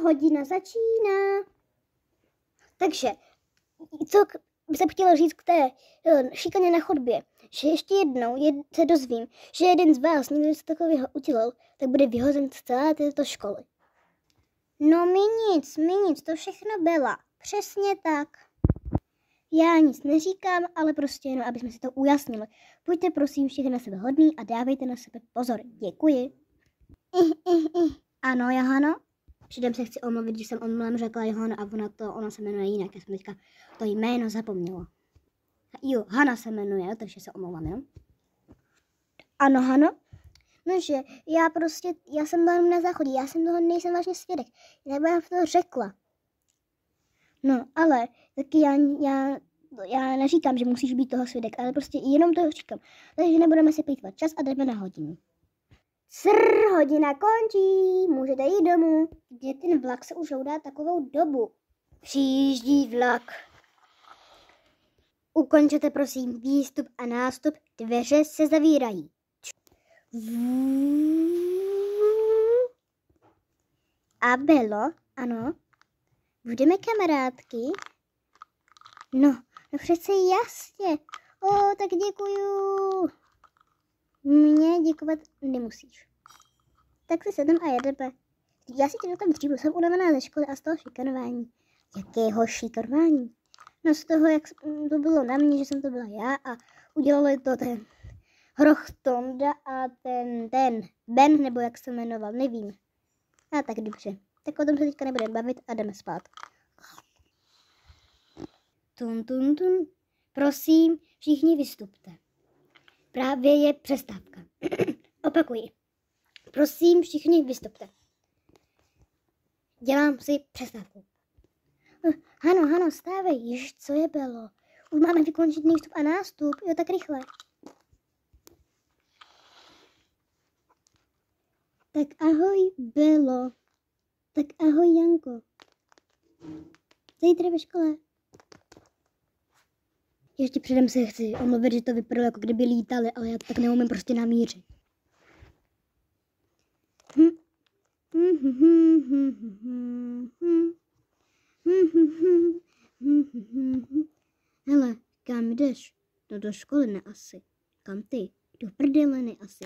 Hodina začíná. Takže, co jsem chtěla říct k té šikaně na chodbě, že ještě jednou se dozvím, že jeden z vás někdo něco takového udělal, tak bude vyhozen z celé této školy. No mi nic, to všechno byla. Přesně tak. Já nic neříkám, ale prostě jenom, aby jsme si to ujasnili. Buďte prosím všichni na sebe hodný a dávejte na sebe pozor. Děkuji. Ano, Johano? Předem se chci omluvit, že jsem omylem řekla Johana a ona se jmenuje jinak. Já jsem teďka to jméno zapomněla. Jo, Hana se jmenuje, takže se omlouvám, jo? Ano, Hano? No, že já jsem byla na záchodě, nejsem vážně svědek. Já bych to řekla. No, ale taky já neříkám, že musíš být toho svědek, ale prostě jenom to říkám. Takže nebudeme si plýtvat čas a jdeme na hodinu. Hodina končí, můžete jít domů. Kde ten vlak se už houdá takovou dobu? Přijíždí vlak. Ukončete prosím výstup a nástup, dveře se zavírají. A bylo, ano. Budeme kamarádky? No přece jasně. Tak děkuju. Mně děkovat nemusíš. Tak si sedem a jedeme. Já si tě tam dřívu, jsem unavená ze školy a z toho šikanování. Jakého šikanování? No z toho, jak to bylo na mě, že jsem to byla já a udělali to ten Hrochtonda a ten Ben, nebo jak se jmenoval, nevím. A tak dobře. Tak o tom se teďka nebudeme bavit a jdeme spát. Tun. Prosím, všichni vystupte. Právě je přestávka. Opakuji. Prosím, všichni vystupte. Dělám si přestávku. Hano, stávej. Již, co je bylo? Už máme vykončit výstup a nástup. Jo, tak rychle. Tak ahoj, Belo. Tak ahoj, Janko. Zítra ve škole. Ještě předem se chci omluvit, že to vypadalo, jako kdyby lítali, ale já to tak neumím prostě namířit. Hele, kam jdeš? No do školy ne asi. Kam ty? Do prdele ne asi.